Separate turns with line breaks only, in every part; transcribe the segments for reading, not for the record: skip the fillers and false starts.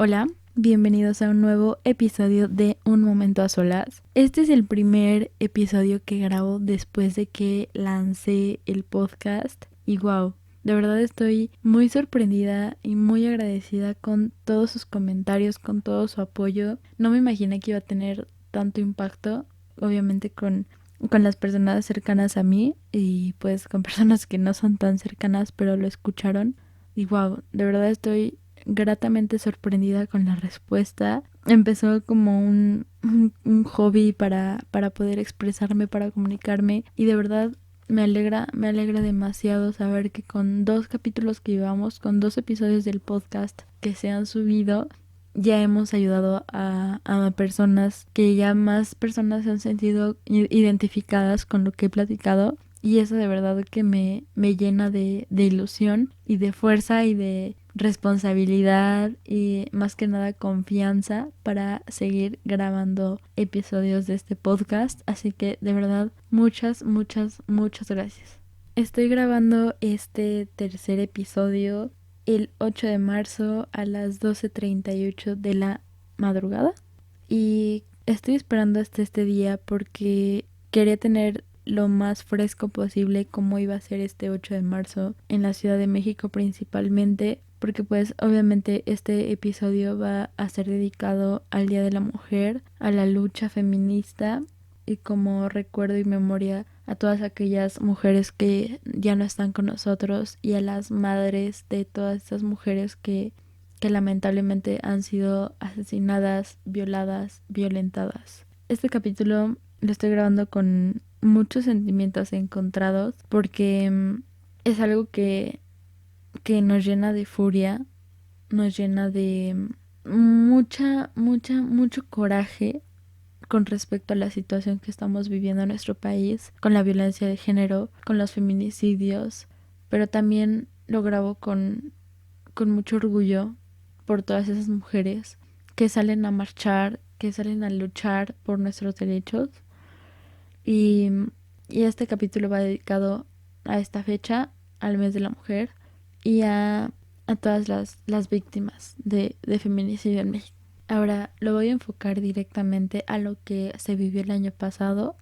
Hola, bienvenidos a un nuevo episodio de Un Momento a Solas. Este es el primer episodio que grabo después de que lancé el podcast y wow, de verdad estoy muy sorprendida y muy agradecida con todos sus comentarios, con todo su apoyo. No me imaginé que iba a tener tanto impacto, obviamente con las personas cercanas a mí y pues con personas que no son tan cercanas pero lo escucharon. Y wow, de verdad estoy gratamente sorprendida con la respuesta. Empezó como un hobby para poder expresarme, para comunicarme y de verdad me alegra demasiado saber que con 2 capítulos que llevamos, con 2 episodios del podcast que se han subido, ya hemos ayudado a personas, que ya más personas se han sentido identificadas con lo que he platicado. Y eso de verdad que me llena de ilusión y de fuerza y de responsabilidad y más que nada confianza para seguir grabando episodios de este podcast. Así que de verdad muchas gracias. Estoy grabando este tercer episodio el 8 de marzo a las 12:38 de la madrugada y estoy esperando hasta este día porque quería tener lo más fresco posible cómo iba a ser este 8 de marzo en la Ciudad de México principalmente, porque pues obviamente este episodio va a ser dedicado al Día de la Mujer, a la lucha feminista y como recuerdo y memoria a todas aquellas mujeres que ya no están con nosotros y a las madres de todas estas mujeres que lamentablemente han sido asesinadas, violadas, violentadas. Este capítulo lo estoy grabando con muchos sentimientos encontrados porque es algo que nos llena de furia, nos llena de mucho coraje con respecto a la situación que estamos viviendo en nuestro país, con la violencia de género, con los feminicidios, pero también lo grabo con mucho orgullo por todas esas mujeres que salen a marchar, que salen a luchar por nuestros derechos. Y, y este capítulo va dedicado a esta fecha, al mes de la mujer y a todas las víctimas de feminicidio en México. Ahora lo voy a enfocar directamente a lo que se vivió el año pasado,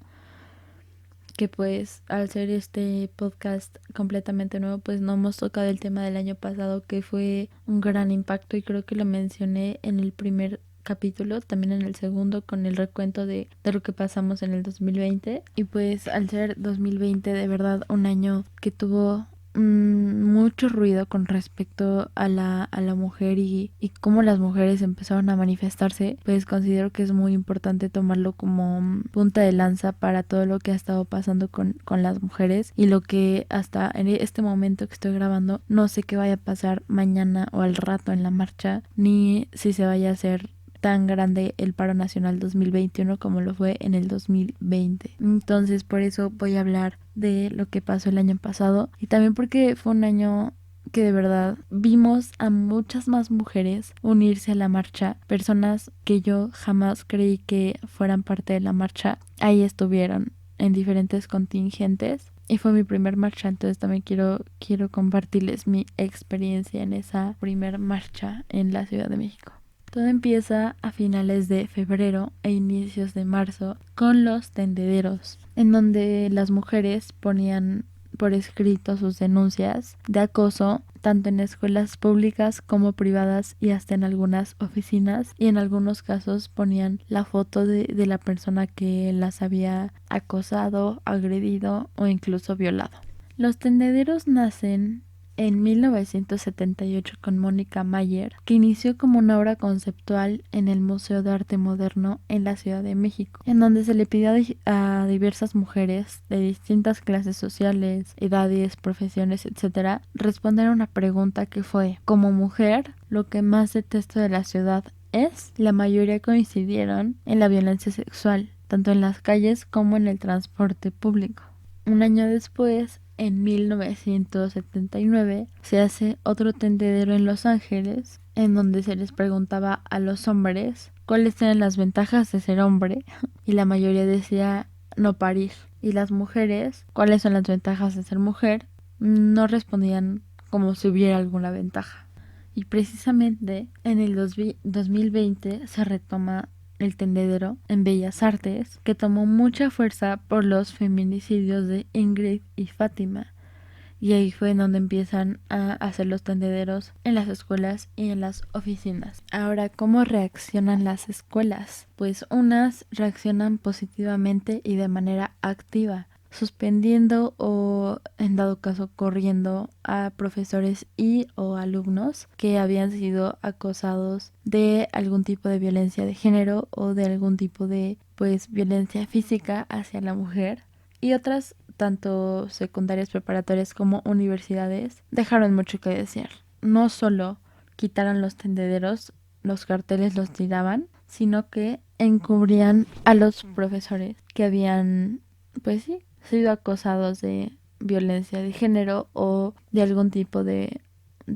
que pues al ser este podcast completamente nuevo pues no hemos tocado el tema del año pasado, que fue un gran impacto y creo que lo mencioné en el primer capítulo, también en el segundo con el recuento de lo que pasamos en el 2020. Y pues al ser 2020 de verdad un año que tuvo mucho ruido con respecto a la mujer y cómo las mujeres empezaron a manifestarse, pues considero que es muy importante tomarlo como punta de lanza para todo lo que ha estado pasando con las mujeres y lo que hasta en este momento que estoy grabando no sé qué vaya a pasar mañana o al rato en la marcha, ni si se vaya a hacer tan grande el paro nacional 2021 como lo fue en el 2020. Entonces por eso voy a hablar de lo que pasó el año pasado y también porque fue un año que de verdad vimos a muchas más mujeres unirse a la marcha, personas que yo jamás creí que fueran parte de la marcha, ahí estuvieron en diferentes contingentes. Y fue mi primer marcha, entonces también quiero compartirles mi experiencia en esa primer marcha en la Ciudad de México. Todo empieza a finales de febrero e inicios de marzo con los tendederos, en donde las mujeres ponían por escrito sus denuncias de acoso tanto en escuelas públicas como privadas y hasta en algunas oficinas, y en algunos casos ponían la foto de la persona que las había acosado, agredido o incluso violado. Los tendederos nacen en 1978 con Mónica Mayer, que inició como una obra conceptual en el Museo de Arte Moderno en la Ciudad de México, en donde se le pidió a diversas mujeres de distintas clases sociales, edades, profesiones, etc., responder a una pregunta que fue: como mujer, lo que más detesto de la ciudad es. La mayoría coincidieron en la violencia sexual, tanto en las calles como en el transporte público. Un año después, en 1979, se hace otro tendedero en Los Ángeles, en donde se les preguntaba a los hombres cuáles eran las ventajas de ser hombre, y la mayoría decía no parir. Y las mujeres, cuáles son las ventajas de ser mujer, no respondían como si hubiera alguna ventaja. Y precisamente en el 2020 se retoma el tendedero en Bellas Artes, que tomó mucha fuerza por los feminicidios de Ingrid y Fátima. Y ahí fue en donde empiezan a hacer los tendederos en las escuelas y en las oficinas. Ahora, ¿cómo reaccionan las escuelas? Pues unas reaccionan positivamente y de manera activa, suspendiendo o en dado caso corriendo a profesores y o alumnos que habían sido acosados de algún tipo de violencia de género o de algún tipo de violencia física hacia la mujer. Y otras, tanto secundarias, preparatorias como universidades, dejaron mucho que desear. No solo quitaron los tendederos, los carteles los tiraban, sino que encubrían a los profesores que habían, sido acosados de violencia de género o de algún tipo de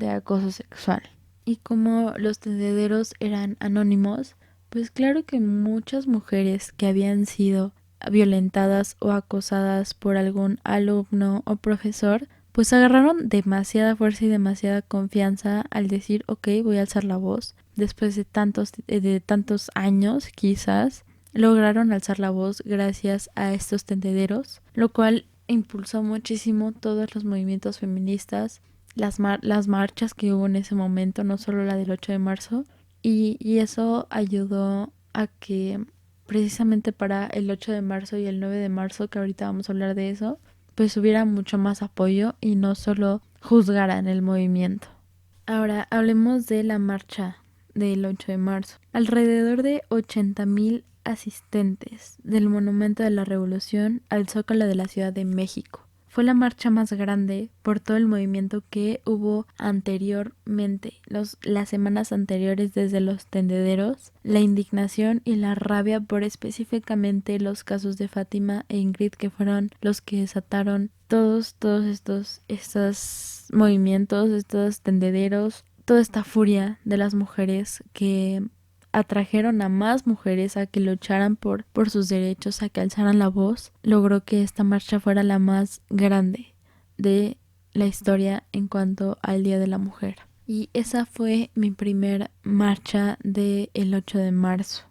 acoso sexual. Y como los tendederos eran anónimos, pues claro que muchas mujeres que habían sido violentadas o acosadas por algún alumno o profesor, pues agarraron demasiada fuerza y demasiada confianza al decir, ok, voy a alzar la voz. Después de tantos años, quizás, lograron alzar la voz gracias a estos tendederos, lo cual impulsó muchísimo todos los movimientos feministas, las marchas que hubo en ese momento, no solo la del 8 de marzo, y eso ayudó a que precisamente para el 8 de marzo y el 9 de marzo, que ahorita vamos a hablar de eso, pues hubiera mucho más apoyo y no solo juzgaran el movimiento. Ahora hablemos de la marcha del 8 de marzo. Alrededor de 80,000 asistentes del Monumento de la Revolución al Zócalo de la Ciudad de México. Fue la marcha más grande por todo el movimiento que hubo anteriormente, las semanas anteriores desde los tendederos, la indignación y la rabia por específicamente los casos de Fátima e Ingrid, que fueron los que desataron todos estos movimientos, estos tendederos, toda esta furia de las mujeres que atrajeron a más mujeres a que lucharan por sus derechos, a que alzaran la voz, logró que esta marcha fuera la más grande de la historia en cuanto al Día de la Mujer. Y esa fue mi primer marcha del 8 de marzo.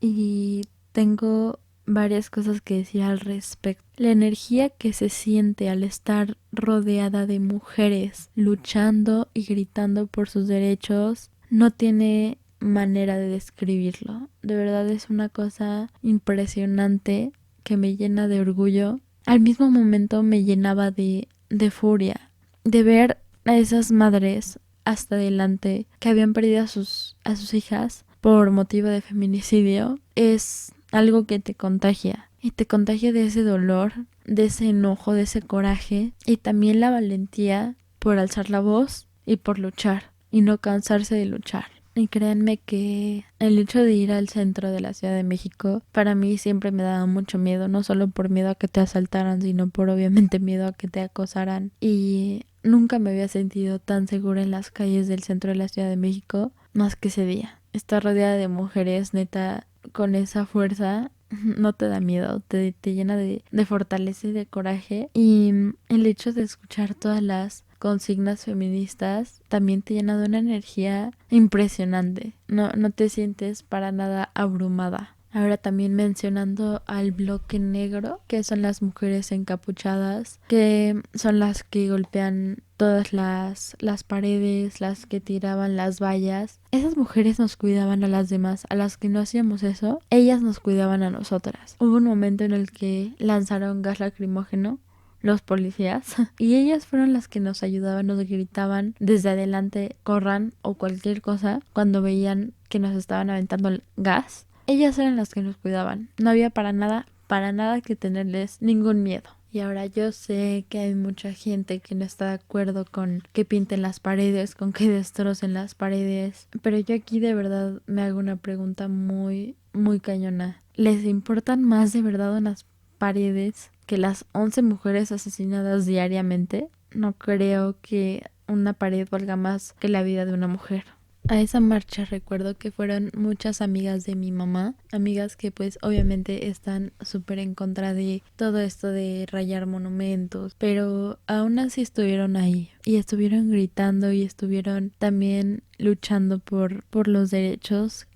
Y tengo varias cosas que decir al respecto. La energía que se siente al estar rodeada de mujeres luchando y gritando por sus derechos no tiene manera de describirlo. De verdad es una cosa impresionante que me llena de orgullo. Al mismo momento me llenaba de furia de ver a esas madres hasta adelante que habían perdido a sus hijas por motivo de feminicidio. Es algo que te contagia y te contagia de ese dolor, de ese enojo, de ese coraje y también la valentía por alzar la voz y por luchar y no cansarse de luchar. Y créanme que el hecho de ir al centro de la Ciudad de México para mí siempre me daba mucho miedo, no solo por miedo a que te asaltaran, sino por obviamente miedo a que te acosaran. Y nunca me había sentido tan segura en las calles del centro de la Ciudad de México más que ese día. Estar rodeada de mujeres, neta, con esa fuerza, no te da miedo, te llena de fortaleza y de coraje. Y el hecho de escuchar todas las consignas feministas también te llena de una energía impresionante. No te sientes para nada abrumada. Ahora también mencionando al bloque negro, que son las mujeres encapuchadas, que son las que golpean todas las paredes, las que tiraban las vallas. Esas mujeres nos cuidaban a las demás, a las que no hacíamos eso, ellas nos cuidaban a nosotras. Hubo un momento en el que lanzaron gas lacrimógeno los policías y ellas fueron las que nos ayudaban, nos gritaban desde adelante, corran o cualquier cosa cuando veían que nos estaban aventando el gas. Ellas eran las que nos cuidaban, no había para nada que tenerles ningún miedo. Y ahora yo sé que hay mucha gente que no está de acuerdo con que pinten las paredes, con que destrocen las paredes, pero yo aquí de verdad me hago una pregunta muy, muy cañona. ¿Les importan más de verdad unas paredes que las 11 mujeres asesinadas diariamente? No creo que una pared valga más que la vida de una mujer. A esa marcha recuerdo que fueron muchas amigas de mi mamá, amigas que pues obviamente están súper en contra de todo esto de rayar monumentos, pero aún así estuvieron ahí. y estuvieron gritando y estuvieron también luchando por los derechos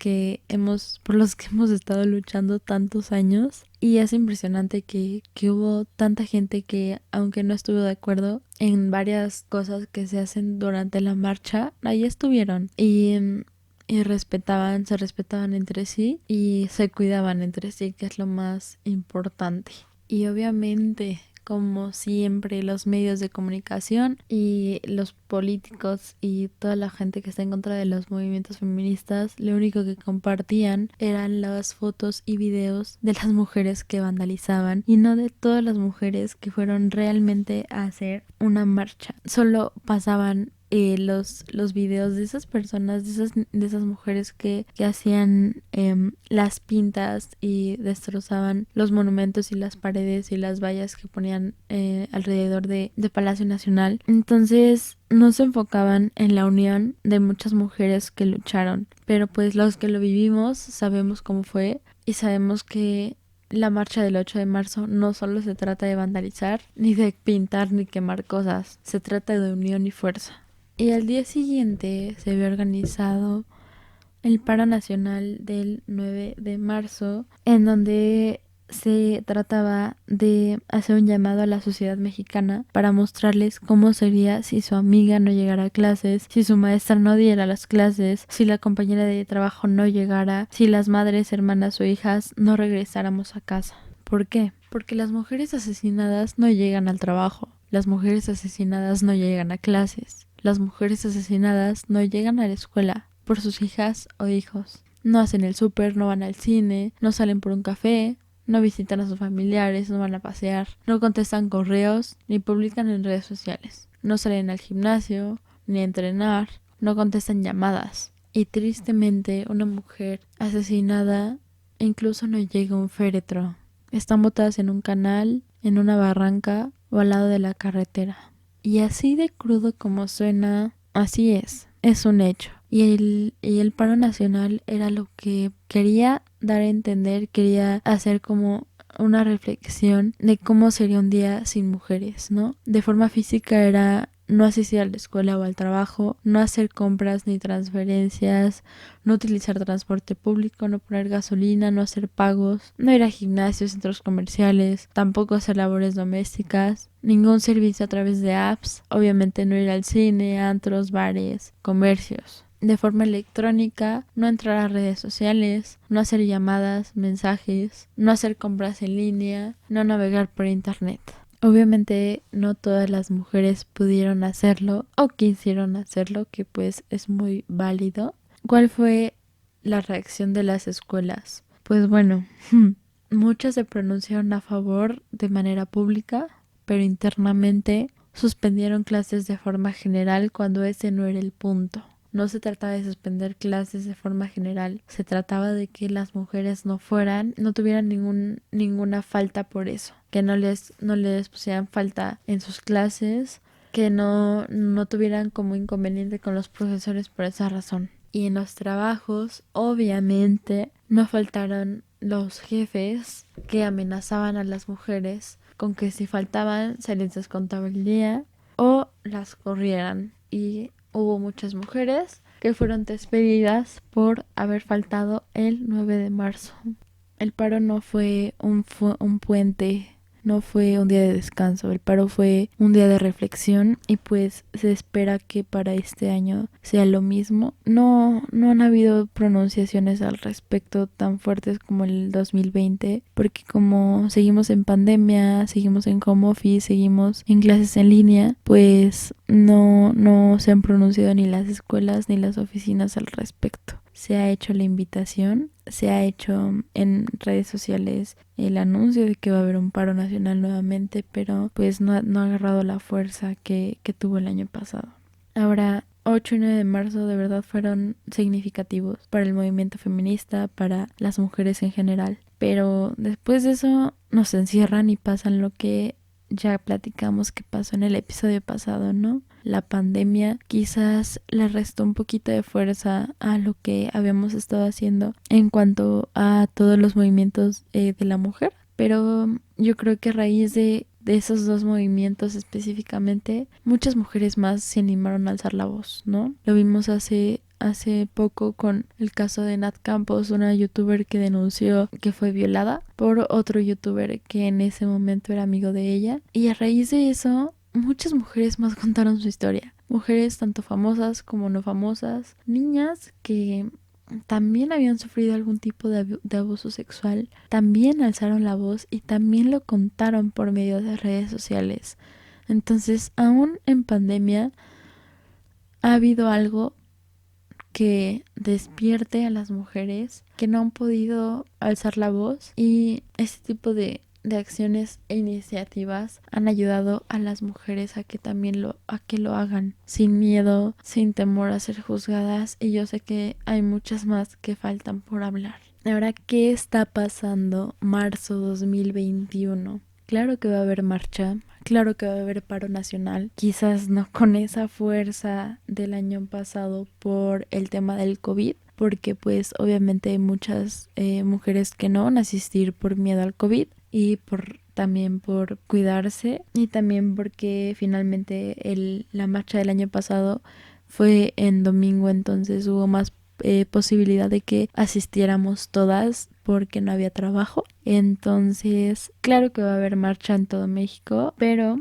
por los que hemos estado luchando tantos años. Y es impresionante que hubo tanta gente que, aunque no estuvo de acuerdo en varias cosas que se hacen durante la marcha, ahí estuvieron y se respetaban entre sí y se cuidaban entre sí, que es lo más importante. Y obviamente, como siempre, los medios de comunicación y los políticos y toda la gente que está en contra de los movimientos feministas, lo único que compartían eran las fotos y videos de las mujeres que vandalizaban y no de todas las mujeres que fueron realmente a hacer una marcha. Solo pasaban los videos de esas personas, de esas mujeres que hacían las pintas y destrozaban los monumentos y las paredes y las vallas que ponían alrededor de Palacio Nacional. Entonces no se enfocaban en la unión de muchas mujeres que lucharon, pero pues los que lo vivimos sabemos cómo fue y sabemos que la marcha del 8 de marzo no solo se trata de vandalizar, ni de pintar, ni quemar cosas, se trata de unión y fuerza. Y al día siguiente se había organizado el paro nacional del 9 de marzo, en donde se trataba de hacer un llamado a la sociedad mexicana para mostrarles cómo sería si su amiga no llegara a clases, si su maestra no diera las clases, si la compañera de trabajo no llegara, si las madres, hermanas o hijas no regresáramos a casa. ¿Por qué? Porque las mujeres asesinadas no llegan al trabajo, las mujeres asesinadas no llegan a clases, las mujeres asesinadas no llegan a la escuela por sus hijas o hijos. No hacen el súper, no van al cine, no salen por un café, no visitan a sus familiares, no van a pasear, no contestan correos, ni publican en redes sociales. No salen al gimnasio, ni a entrenar, no contestan llamadas. Y tristemente, una mujer asesinada incluso no llega a un féretro. Están botadas en un canal, en una barranca o al lado de la carretera. Y así de crudo como suena, así es un hecho. Y el paro nacional era lo que quería dar a entender, quería hacer como una reflexión de cómo sería un día sin mujeres, ¿no? De forma física era no asistir a la escuela o al trabajo, no hacer compras ni transferencias, no utilizar transporte público, no poner gasolina, no hacer pagos, no ir a gimnasios, centros comerciales, tampoco hacer labores domésticas, ningún servicio a través de apps, obviamente no ir al cine, antros, bares, comercios. De forma electrónica, no entrar a redes sociales, no hacer llamadas, mensajes, no hacer compras en línea, no navegar por internet. Obviamente no todas las mujeres pudieron hacerlo o quisieron hacerlo, que pues es muy válido. ¿Cuál fue la reacción de las escuelas? Pues bueno, muchas se pronunciaron a favor de manera pública, pero internamente suspendieron clases de forma general cuando ese no era el punto. No se trataba de suspender clases de forma general, se trataba de que las mujeres no tuvieran ninguna falta por eso, que no les pusieran falta en sus clases, que no tuvieran como inconveniente con los profesores por esa razón. Y en los trabajos, obviamente, no faltaron los jefes que amenazaban a las mujeres con que si faltaban se les descontaba el día o las corrieran. Y hubo muchas mujeres que fueron despedidas por haber faltado el 9 de marzo. El paro no fue un puente, no fue un día de descanso, el paro fue un día de reflexión y pues se espera que para este año sea lo mismo. No han habido pronunciaciones al respecto tan fuertes como el 2020, porque como seguimos en pandemia, seguimos en home office, seguimos en clases en línea, pues no se han pronunciado ni las escuelas ni las oficinas al respecto. Se ha hecho la invitación, se ha hecho en redes sociales el anuncio de que va a haber un paro nacional nuevamente, pero pues no ha agarrado la fuerza que tuvo el año pasado. Ahora, 8 y 9 de marzo de verdad fueron significativos para el movimiento feminista, para las mujeres en general, pero después de eso nos encierran y pasan lo que ya platicamos que pasó en el episodio pasado, ¿no? La pandemia quizás le restó un poquito de fuerza a lo que habíamos estado haciendo en cuanto a todos los movimientos de la mujer, pero yo creo que a raíz de de esos dos movimientos específicamente, muchas mujeres más se animaron a alzar la voz, ¿no? Lo vimos hace poco con el caso de Nat Campos, una youtuber que denunció que fue violada por otro youtuber que en ese momento era amigo de ella. Y a raíz de eso, muchas mujeres más contaron su historia. Mujeres tanto famosas como no famosas, niñas que también habían sufrido algún tipo de abuso sexual, también alzaron la voz y también lo contaron por medio de redes sociales. Entonces, aún en pandemia, ha habido algo que despierte a las mujeres que no han podido alzar la voz, y este tipo de acciones e iniciativas han ayudado a las mujeres a que también lo hagan sin miedo, sin temor a ser juzgadas, y yo sé que hay muchas más que faltan por hablar. Ahora, ¿qué está pasando marzo 2021? Claro que va a haber marcha, claro que va a haber paro nacional, quizás no con esa fuerza del año pasado por el tema del COVID, porque pues obviamente hay muchas mujeres que no van a asistir por miedo al COVID y también por cuidarse, y también porque finalmente la marcha del año pasado fue en domingo, entonces hubo más posibilidad de que asistiéramos todas porque no había trabajo. Entonces, claro que va a haber marcha en todo México, pero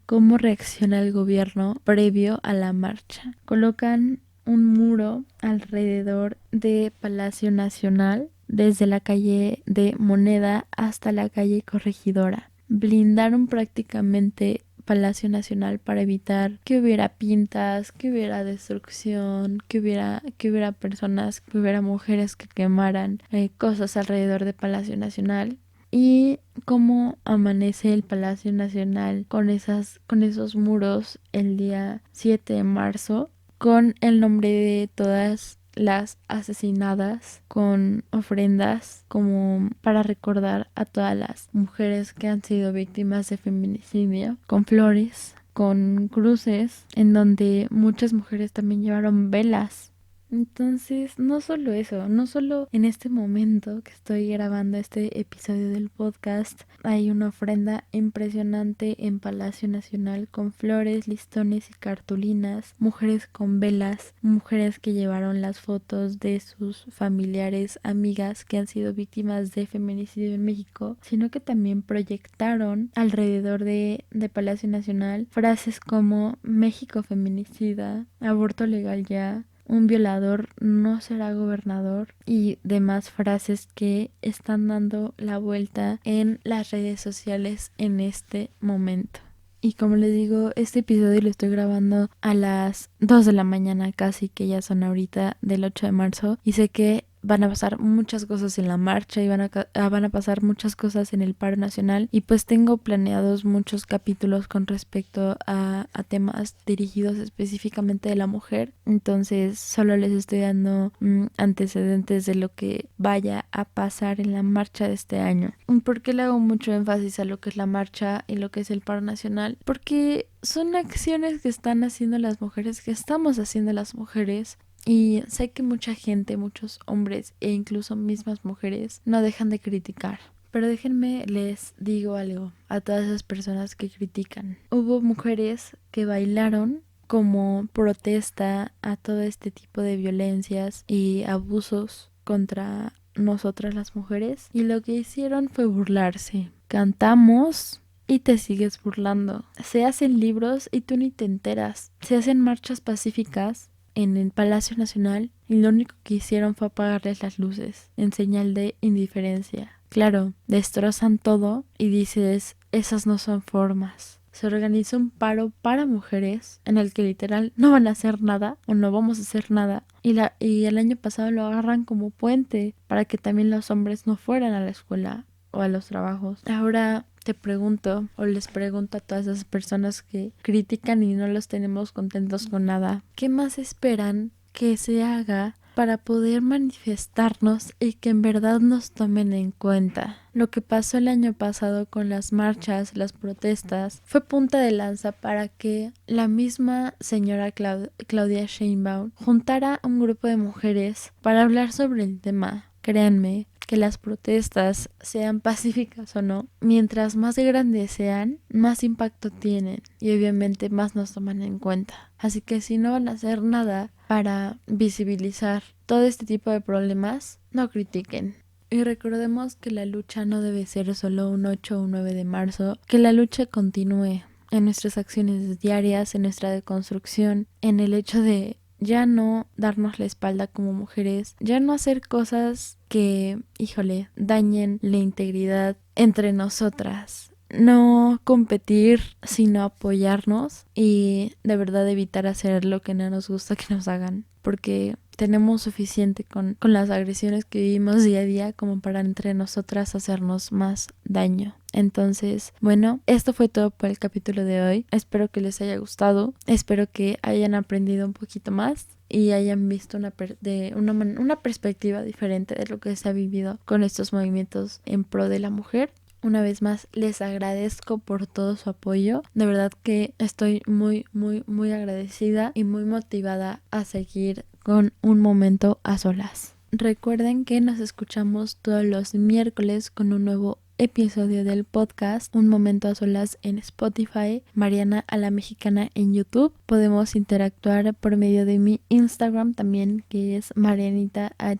¿cómo reacciona el gobierno previo a la marcha? Colocan un muro alrededor de Palacio Nacional, desde la calle de Moneda hasta la calle Corregidora. Blindaron prácticamente Palacio Nacional para evitar que hubiera pintas, que hubiera destrucción, que hubiera personas, que hubiera mujeres que quemaran cosas alrededor de Palacio Nacional. Y cómo amanece el Palacio Nacional con esos muros el día 7 de marzo, con el nombre de todas las asesinadas, con ofrendas como para recordar a todas las mujeres que han sido víctimas de feminicidio, con flores, con cruces, en donde muchas mujeres también llevaron velas. Entonces, no solo eso, no solo en este momento que estoy grabando este episodio del podcast, hay una ofrenda impresionante en Palacio Nacional con flores, listones y cartulinas, mujeres con velas, mujeres que llevaron las fotos de sus familiares, amigas que han sido víctimas de feminicidio en México, sino que también proyectaron alrededor de Palacio Nacional frases como México feminicida, aborto legal ya, un violador no será gobernador, y demás frases que están dando la vuelta en las redes sociales en este momento. Y como les digo, este episodio lo estoy grabando a las 2 de la mañana, casi que ya son ahorita del 8 de marzo, y sé que van a pasar muchas cosas en la marcha y van a pasar muchas cosas en el paro nacional, y pues tengo planeados muchos capítulos con respecto a temas dirigidos específicamente de la mujer. Entonces solo les estoy dando antecedentes de lo que vaya a pasar en la marcha de este año. ¿Por qué le hago mucho énfasis a lo que es la marcha y lo que es el paro nacional? Porque son acciones que están haciendo las mujeres, que estamos haciendo las mujeres. Y sé que mucha gente, muchos hombres e incluso mismas mujeres no dejan de criticar. Pero déjenme les digo algo a todas esas personas que critican. Hubo mujeres que bailaron como protesta a todo este tipo de violencias y abusos contra nosotras las mujeres, y lo que hicieron fue burlarse. Cantamos y te sigues burlando. Se hacen libros y tú ni te enteras. Se hacen marchas pacíficas en el Palacio Nacional y lo único que hicieron fue apagarles las luces en señal de indiferencia. Claro, destrozan todo y dices, esas no son formas. Se organiza un paro para mujeres en el que literal no van a hacer nada o no vamos a hacer nada, y el año pasado lo agarran como puente para que también los hombres no fueran a la escuela o a los trabajos. Ahora te pregunto, o les pregunto a todas esas personas que critican y no los tenemos contentos con nada, ¿qué más esperan que se haga para poder manifestarnos y que en verdad nos tomen en cuenta? Lo que pasó el año pasado con las marchas, las protestas, fue punta de lanza para que la misma señora Claudia Sheinbaum juntara un grupo de mujeres para hablar sobre el tema. Créanme que las protestas sean pacíficas o no, mientras más grandes sean, más impacto tienen y obviamente más nos toman en cuenta. Así que si no van a hacer nada para visibilizar todo este tipo de problemas, no critiquen. Y recordemos que la lucha no debe ser solo un 8 o un 9 de marzo, que la lucha continúe en nuestras acciones diarias, en nuestra deconstrucción, en el hecho de ya no darnos la espalda como mujeres, ya no hacer cosas que, híjole, dañen la integridad entre nosotras. No competir, sino apoyarnos y de verdad evitar hacer lo que no nos gusta que nos hagan, porque tenemos suficiente con las agresiones que vivimos día a día como para entre nosotras hacernos más daño. Entonces, bueno, esto fue todo por el capítulo de hoy. Espero que les haya gustado, espero que hayan aprendido un poquito más y hayan visto una perspectiva diferente de lo que se ha vivido con estos movimientos en pro de la mujer. Una vez más, les agradezco por todo su apoyo. De verdad que estoy muy, muy, muy agradecida y muy motivada a seguir con Un Momento a Solas. Recuerden que nos escuchamos todos los miércoles con un nuevo episodio del podcast Un Momento a Solas en Spotify, Mariana a la Mexicana en YouTube. Podemos interactuar por medio de mi Instagram también, que es marianitahn,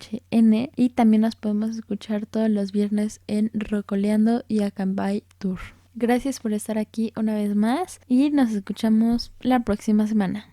y también nos podemos escuchar todos los viernes en Rocoleando y Acambay Tour. Gracias por estar aquí una vez más y nos escuchamos la próxima semana.